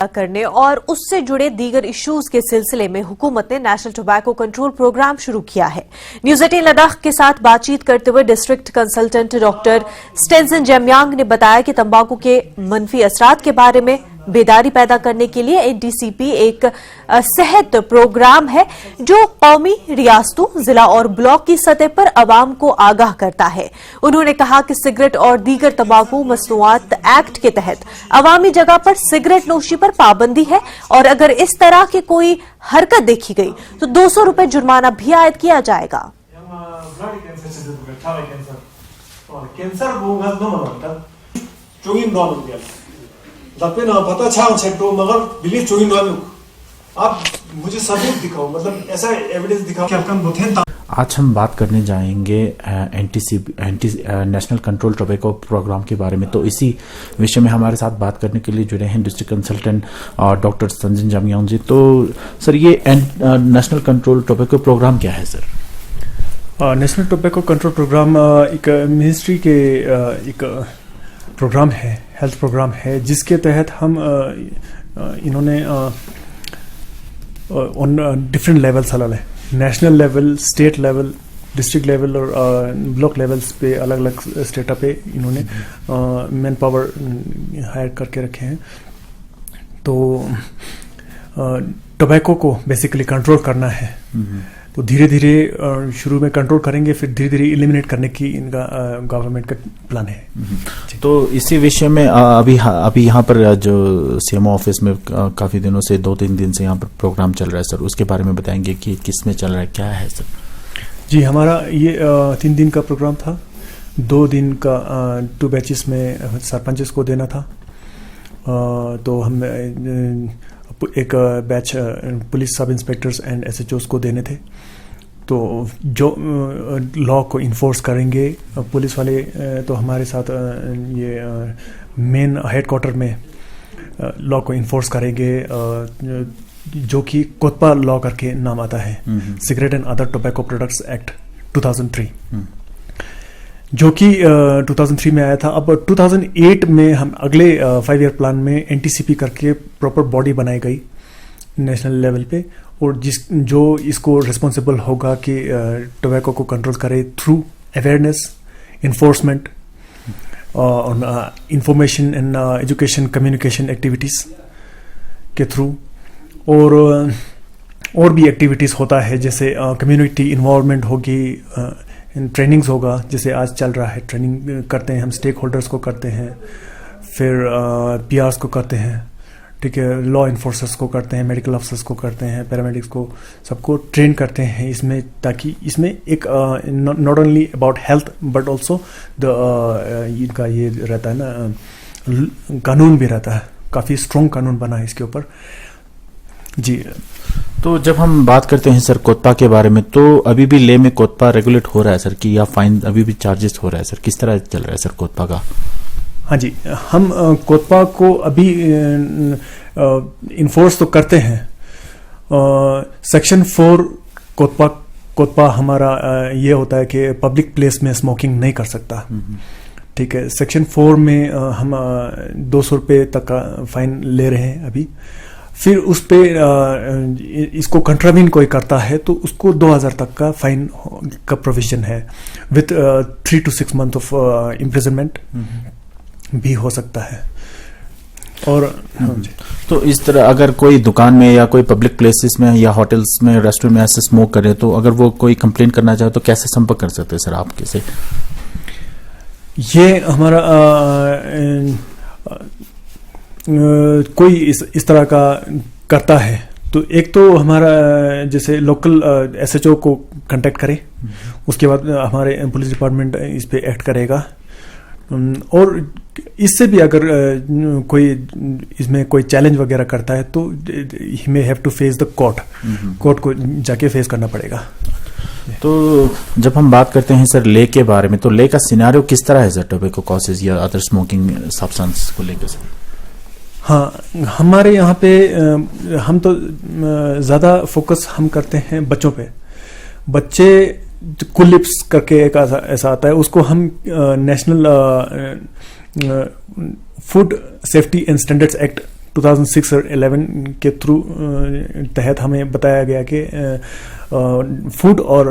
करने और उससे जुड़े दीगर इश्यूज के सिलसिले में हुकूमत ने नेशनल टोबैको कंट्रोल प्रोग्राम शुरू किया है। न्यूज 18 लद्दाख के साथ बातचीत करते हुए district consultant doctor Stanzin Jamyang ने बताया कि तंबाकू के मंफी असरात के बारे में बेदारी पैदा करने के लिए एनटीसीपी एक सेहत प्रोग्राम है जो कौमी, रियासतों, जिला और ब्लॉक की सतह पर अवाम को आगाह करता है। उन्होंने कहा कि सिगरेट और दीगर तंबाकू मसनूआत एक्ट के तहत अवामी जगह पर सिगरेट नोशी पर पाबंदी है और अगर इस तरह की कोई हरकत देखी गई तो 200 रुपए जुर्माना भी आयद किया जाएगा। दपे ना पता छाव छेटो मगर बिलीव चोई ना आप मुझे सबूत दिखाओ, मतलब ऐसा एविडेंस दिखाओ कि आपका बुथेन। आज हम बात करने जाएंगे नेशनल कंट्रोल टोबैको प्रोग्राम के बारे में। तो इसी विषय में हमारे साथ बात करने के लिए जुड़े हैं district consultant doctor Stanzin Jamyang ji. तो सर, ये नेशनल कंट्रोल टोबैको प्रोग्राम क्या है sir? National tobacco control programme एक मिनिस्ट्री के एक प्रोग्राम है, हेल्थ प्रोग्राम है, जिसके तहत हम इन्होंने ऑन डिफरेंट लेवल्स अलग है, national level, state level, district level और ब्लॉक लेवल्स पे अलग अलग स्टेटा पे इन्होंने मैन पावर हायर करके रखे हैं। तो टोबैको को बेसिकली कंट्रोल करना है, तो धीरे धीरे शुरू में कंट्रोल करेंगे, फिर धीरे धीरे एलिमिनेट करने की इनका गवर्नमेंट का प्लान है। तो इसी विषय में अभी यहाँ पर जो सीएमओ ऑफिस में काफी दिनों से 2-3 दिन से यहाँ पर प्रोग्राम चल रहा है सर, उसके बारे में बताएंगे कि किस में चल रहा है, क्या है सर? जी, हमारा ये 3 दिन का प्रोग्राम था। 2 दिन का 2 बैचेस में सरपंचेस को देना था। तो हम एक बैच पुलिस सब इंस्पेक्टर्स एंड एसएचओस को देने थे। तो जो लॉ को इन्फोर्स करेंगे पुलिस वाले, तो हमारे साथ ये मेन हेडक्वार्टर में लॉ को इन्फोर्स करेंगे, जो कि कोतपा लॉ करके नाम आता है, cigarette and other tobacco products act 2003, जो कि 2003 में आया था। अब 2008 में हम अगले 5 ईयर प्लान में एनटीसीपी करके प्रॉपर बॉडी बनाई गई नेशनल लेवल पे, और जो इसको रिस्पॉन्सिबल होगा कि टोबैको को कंट्रोल करे through awareness, enforcement, information and education communication activities के थ्रू, और भी एक्टिविटीज़ होता है, जैसे कम्युनिटी इन्वॉल्वमेंट होगी, ट्रेनिंग्स होगा, जैसे आज चल रहा है, ट्रेनिंग करते हैं हम, स्टेक होल्डर्स को करते हैं, फिर पीआरस को करते हैं, ठीक है, लॉ इन्फोर्सर्स को करते हैं, मेडिकल अफसर्स को करते हैं, पैरामेडिक्स को, सबको ट्रेन करते हैं इसमें, ताकि इसमें एक not only about health but also इनका ये रहता है ना, कानून भी रहता है, काफ़ी स्ट्रॉन्ग कानून बना है इसके ऊपर। जी, तो जब हम बात करते हैं सर कोतपा के बारे में, तो अभी भी ले में कोतपा रेगुलेट हो रहा है सर, कि या फाइन अभी भी चार्जेस हो रहा है सर? किस तरह चल रहा है सर कोतपा का? हाँ जी, हम कोतपा को अभी इन्फोर्स तो करते हैं। सेक्शन 4 कोतपा हमारा ये होता है कि पब्लिक प्लेस में स्मोकिंग नहीं कर सकता, ठीक है। सेक्शन 4 में हम 200 रुपये तक का फाइन ले रहे हैं अभी। फिर उस पे इसको कंट्रावीन कोई करता है तो उसको 2000 तक का फाइन का प्रोविजन है, with 3 to 6 month of imprisonment भी हो सकता है। और तो इस तरह अगर कोई दुकान में या कोई पब्लिक प्लेसेस में या होटल्स में, रेस्टोरेंट में ऐसे स्मोक करे, तो अगर वो कोई कंप्लेन करना चाहे तो कैसे संपर्क कर सकते हैं सर आप कैसे? ये हमारा कोई इस तरह का करता है तो एक तो हमारा जैसे लोकल एसएचओ को कांटेक्ट करे, उसके बाद हमारे पुलिस डिपार्टमेंट इस पे एक्ट करेगा। और इससे भी अगर कोई इसमें कोई चैलेंज वगैरह करता है तो he may have to face the court को जाके फेस करना पड़ेगा। तो जब हम बात करते हैं सर ले के बारे में, तो ले का सिनेरियो किस तरह है सर टोबैको कॉजेज या अदर स्मोकिंग सब्सटेंस को लेकर सर? हाँ, हमारे यहाँ पे हम तो ज़्यादा फोकस हम करते हैं बच्चों पे। बच्चे कुलिप्स करके एक ऐसा आता है, उसको हम national food safety and standards act 2006 और 11 के थ्रू तहत हमें बताया गया कि फूड और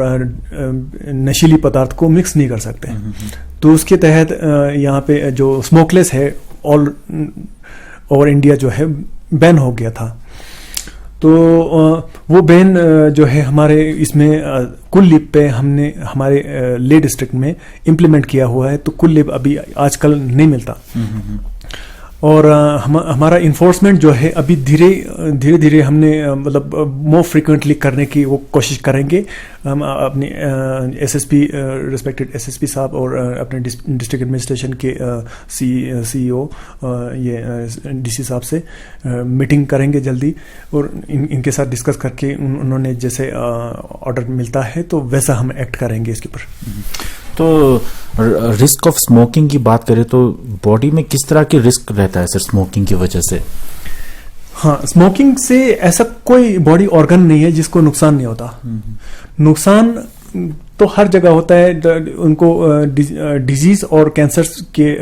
नशीली पदार्थ को मिक्स नहीं कर सकते। तो उसके तहत यहाँ पे जो स्मोकलेस है ऑल ओवर इंडिया जो है बैन हो गया था। तो वो बैन जो है हमारे इसमें कुल्लिप पे हमने हमारे ले डिस्ट्रिक्ट में इम्प्लीमेंट किया हुआ है। तो कुल्लिप अभी आजकल नहीं मिलता और हमारा इन्फोर्समेंट जो है अभी धीरे धीरे हमने मतलब मोर फ्रिक्वेंटली करने की वो कोशिश करेंगे। हम अपने एसएसपी रिस्पेक्टेड एसएसपी साहब और अपने डिस्ट्रिक्ट एडमिनिस्ट्रेशन के सीईओ ये डीसी साहब से मीटिंग करेंगे जल्दी और इनके साथ डिस्कस करके उन्होंने जैसे ऑर्डर मिलता है तो वैसा हम एक्ट करेंगे इसके ऊपर। तो रिस्क ऑफ स्मोकिंग की बात करें तो बॉडी में किस तरह की रिस्क रहता है सर स्मोकिंग की वजह से? हाँ, स्मोकिंग से ऐसा कोई बॉडी ऑर्गन नहीं है जिसको नुकसान नहीं होता। नुकसान तो हर जगह होता है। उनको डिजीज और कैंसर के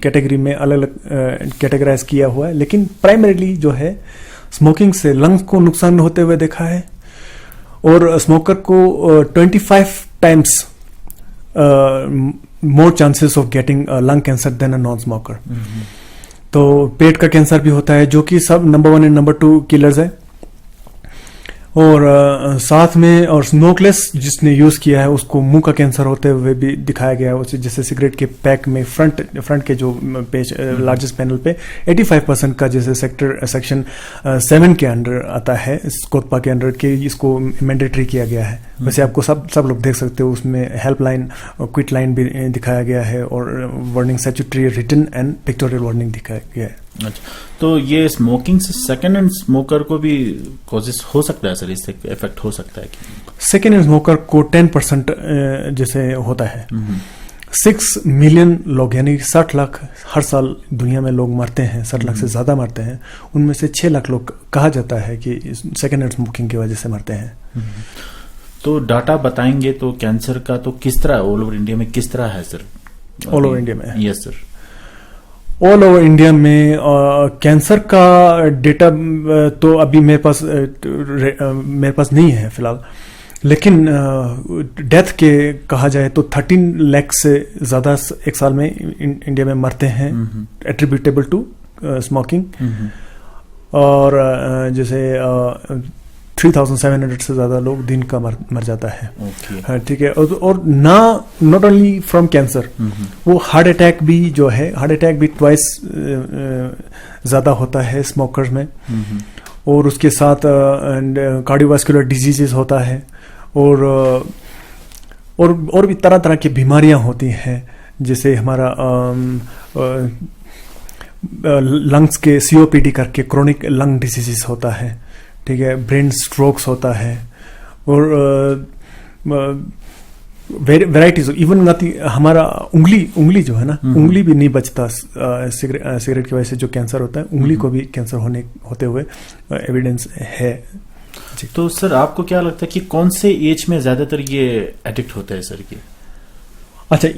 कैटेगरी में अलग अलग कैटेगराइज किया हुआ है, लेकिन प्राइमरीली जो है स्मोकिंग से लंग्स को नुकसान होते हुए देखा है और स्मोकर को 25 times more chances of getting lung cancer than a non smoker. तो पेट का कैंसर भी होता है जो कि सब नंबर 1 एंड नंबर 2 किलर्स है। और साथ में और स्मोकलेस जिसने यूज किया है उसको मुंह का कैंसर होते हुए भी दिखाया गया है। उसे जैसे सिगरेट के पैक में फ्रंट के जो पेज लार्जेस्ट पैनल पे 85% का जैसे सेक्शन 7 के अंडर आता है, कोतपा के अंडर के इसको मैंडेटरी किया गया है। वैसे आपको सब लोग देख सकते हो, उसमें हेल्पलाइन और क्विट लाइन भी दिखाया गया है और warning statutory written and pictorial warning दिखाया गया है। अच्छा, तो ये स्मोकिंग से सेकेंड हैंड स्मोकर को भी कॉजेस हो सकता है सर, इससे इफेक्ट हो सकता है कि? सेकेंड हैंड स्मोकर को 10% जैसे होता है। 6 मिलियन लोग यानी 60 लाख हर साल दुनिया में लोग मरते हैं, 60 लाख से ज्यादा मरते हैं। उनमें से 6 लाख लोग कहा जाता है कि सेकेंड हैंड स्मोकिंग की वजह से मरते हैं। तो डाटा बताएंगे तो कैंसर का तो किस तरह ऑल ओवर इंडिया में किस तरह है सर? ऑल ओवर इंडिया में? Yes sir, all over India में कैंसर का डेटा तो अभी मेरे पास नहीं है फिलहाल, लेकिन डेथ के कहा जाए तो 13 लाख से ज्यादा एक साल में इंडिया में मरते हैं एट्रीब्यूटेबल टू स्मोकिंग। और जैसे 3700 से ज्यादा लोग दिन का मर जाता है। ठीक है। और नॉट ओनली फ्रॉम कैंसर, वो हार्ट अटैक भी जो है, हार्ट अटैक भी ट्वाइस ज्यादा होता है स्मोकर्स में। और उसके साथ कार्डियोवास्कुलर डिजीजेस होता है और भी तरह तरह की बीमारियां होती हैं, जैसे हमारा लंग्स के COPD करके क्रोनिक लंग डिजीजेस होता है। ठीक है। ब्रेन स्ट्रोक्स होता है और वेराइटीज इवन हमारा उंगली जो है ना, उंगली भी नहीं बचता सिगरेट की वजह से जो कैंसर होता है, उंगली को भी कैंसर होते हुए एविडेंस है। तो सर आपको क्या लगता है कि कौन से एज में ज्यादातर ये एडिक्ट होता है सर? अच्छा,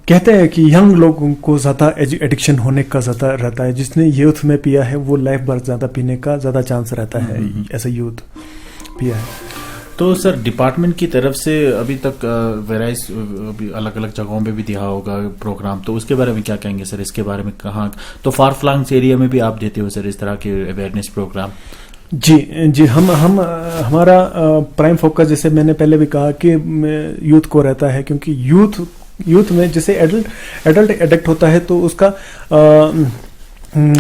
कहते हैं कि यंग लोगों को ज़्यादा एडिक्शन होने का ज़्यादा रहता है। जिसने यूथ में पिया है वो लाइफ भर ज़्यादा पीने का ज़्यादा चांस रहता है, ऐसा यूथ पिया है। तो सर डिपार्टमेंट की तरफ से अभी तक वेराइज अलग अलग जगहों पे भी दिया होगा प्रोग्राम, तो उसके बारे में क्या कहेंगे सर? इसके बारे में कहाँ तो फार फ्लंग्स एरिया में भी आप देते हो सर इस तरह के अवेयरनेस प्रोग्राम? जी हम हमारा प्राइम फोकस जैसे मैंने पहले भी कहा कि यूथ को रहता है, क्योंकि यूथ में जैसे एडल्ट एडिक्ट होता है तो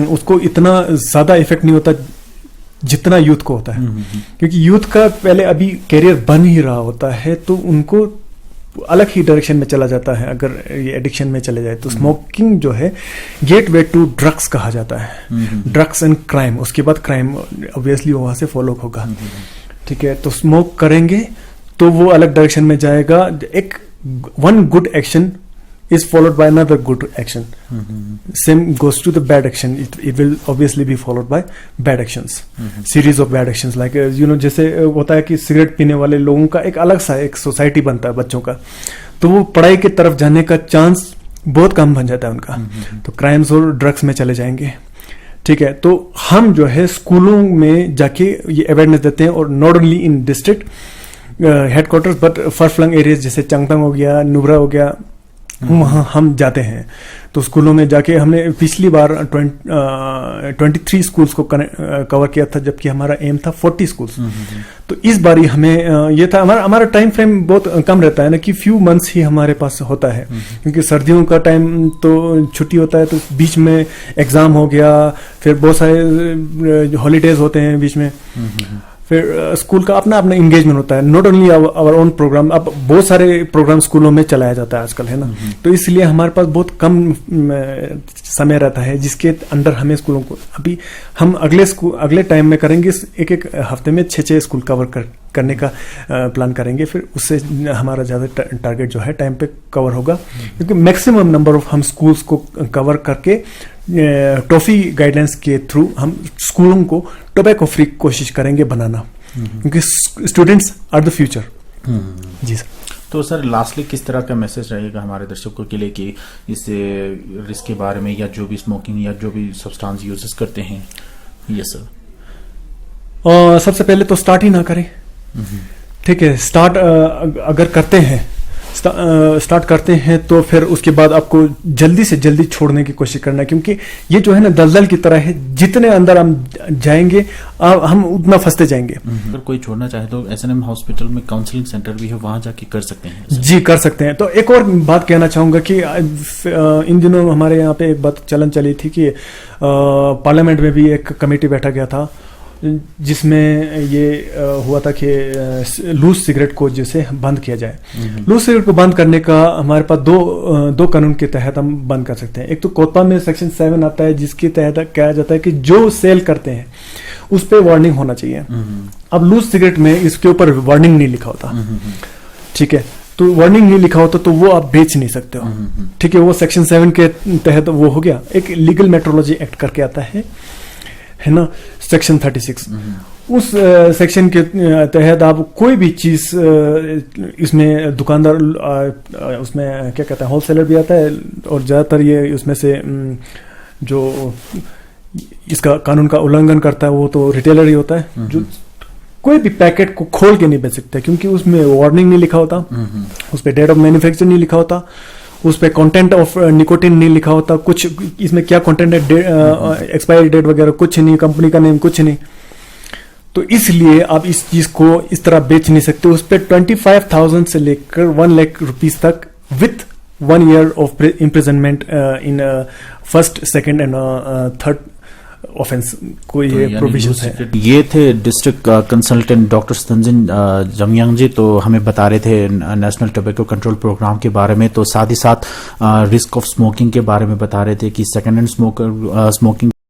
उसको इतना ज्यादा इफेक्ट नहीं होता जितना यूथ को होता है। क्योंकि यूथ का पहले अभी कैरियर बन ही रहा होता है तो उनको अलग ही डायरेक्शन में चला जाता है अगर ये एडिक्शन में चले जाए तो। स्मोकिंग जो है गेटवे टू ड्रग्स कहा जाता है, ड्रग्स एंड क्राइम। उसके बाद क्राइम ऑब्वियसली वहां से फॉलो होगा। ठीक है। तो स्मोक करेंगे तो वो अलग डायरेक्शन में जाएगा। एक one good action is followed by another good action. Same goes to the bad action. It will obviously be followed by bad actions. Series of bad actions like जैसे होता है कि सिगरेट पीने वाले लोगों का एक अलग सा एक सोसाइटी बनता है बच्चों का, तो वो पढ़ाई की तरफ जाने का चांस बहुत कम बन जाता है उनका, तो क्राइम्स और ड्रग्स में चले जाएंगे। ठीक है, तो हम जो है स्कूलों में जाके ये अवेयरनेस देते हैं, और not only in district headquarters but far flung areas जैसे चंगतंग हो गया, नुब्रा हो गया, वहाँ हम जाते हैं। तो स्कूलों में जाके हमने पिछली बार 23 स्कूल्स को कवर किया था, जबकि हमारा एम था 40 स्कूल्स। तो इस बार ही हमें ये था, हमारा टाइम फ्रेम बहुत कम रहता है ना, कि फ्यू मंथ्स ही हमारे पास होता है, क्योंकि सर्दियों का टाइम तो छुट्टी होता है, तो बीच में एग्जाम हो गया, फिर बहुत सारे हॉलीडेज होते हैं बीच में, फिर स्कूल का अपना अपना इंगेजमेंट होता है, not only our own program. अब बहुत सारे प्रोग्राम स्कूलों में चलाया जाता है आजकल, है ना, तो इसलिए हमारे पास बहुत कम समय रहता है, जिसके अंदर हमें स्कूलों को, अभी हम अगले टाइम में करेंगे, एक हफ्ते में 6 स्कूल कवर करने का प्लान करेंगे, फिर उससे हमारा ज़्यादा टारगेट जो है टाइम पे कवर होगा, क्योंकि मैक्सिमम नंबर ऑफ हम स्कूल्स को कवर करके टॉफी गाइडलाइंस के थ्रू हम स्कूलों को टोबैको फ्री कोशिश करेंगे बनाना, क्योंकि स्टूडेंट्स आर द फ्यूचर। जी सर। तो सर लास्टली किस तरह का मैसेज रहेगा हमारे दर्शकों के लिए कि इस रिस्क के बारे में, या जो भी स्मोकिंग या जो भी सब्सटेंस यूजेस करते हैं? Yes sir. सबसे पहले तो स्टार्ट ही ना करें, ठीक है। स्टार्ट अगर करते हैं, स्टार्ट करते हैं तो फिर उसके बाद आपको जल्दी से जल्दी छोड़ने की कोशिश करना है, क्योंकि ये जो है ना दलदल की तरह है, जितने अंदर हम जाएंगे हम उतना फंसते जाएंगे। अगर कोई छोड़ना चाहे तो एसएनएम हॉस्पिटल में काउंसलिंग सेंटर भी है, वहां जाके कर सकते हैं। जी कर सकते हैं। तो एक और बात कहना चाहूंगा कि इन दिनों हमारे यहाँ पे एक बात चलन चली थी कि पार्लियामेंट में भी एक कमेटी बैठा गया था, जिसमें ये हुआ था कि लूज सिगरेट को जैसे बंद किया जाए। लूज सिगरेट को बंद करने का हमारे पास दो कानून के तहत हम बंद कर सकते हैं। एक तो कोतपा में सेक्शन 7 आता है, जिसके तहत कहा जाता है कि जो सेल करते हैं उस पर वार्निंग होना चाहिए। अब लूज सिगरेट में इसके ऊपर वार्निंग नहीं लिखा होता, ठीक है, तो वार्निंग नहीं लिखा होता तो वो आप बेच नहीं सकते हो, ठीक है। वो सेक्शन 7 के तहत वो हो गया। एक लीगल मेट्रोलॉजी एक्ट करके आता है ना, सेक्शन 36। उस सेक्शन के तहत आप कोई भी चीज इसमें दुकानदार, उसमें क्या कहते हैं, होलसेलर भी आता है, और ज्यादातर ये उसमें से जो इसका कानून का उल्लंघन करता है वो तो रिटेलर ही होता है, जो कोई भी पैकेट को खोल के नहीं बेच सकता, क्योंकि उसमें वार्निंग नहीं लिखा होता, उस पर डेट ऑफ मैन्युफैक्चर नहीं लिखा होता, उस पे कंटेंट ऑफ निकोटिन नहीं लिखा होता, कुछ इसमें क्या कंटेंट है, एक्सपायरी डेट वगैरह कुछ नहीं, कंपनी का नेम कुछ नहीं। तो इसलिए आप इस चीज को इस तरह बेच नहीं सकते। उस पे 25,000 से लेकर 1 लाख रुपीस तक with 1 year of imprisonment in first, second and third offence को ये प्रोविजन है। ये थे district consultant doctor Tanzin Jamyang ji, तो हमें बता रहे थे नेशनल टोबैको कंट्रोल प्रोग्राम के बारे में, तो साथ ही साथ रिस्क ऑफ स्मोकिंग के बारे में बता रहे थे कि सेकेंड हैंड स्मोकिंग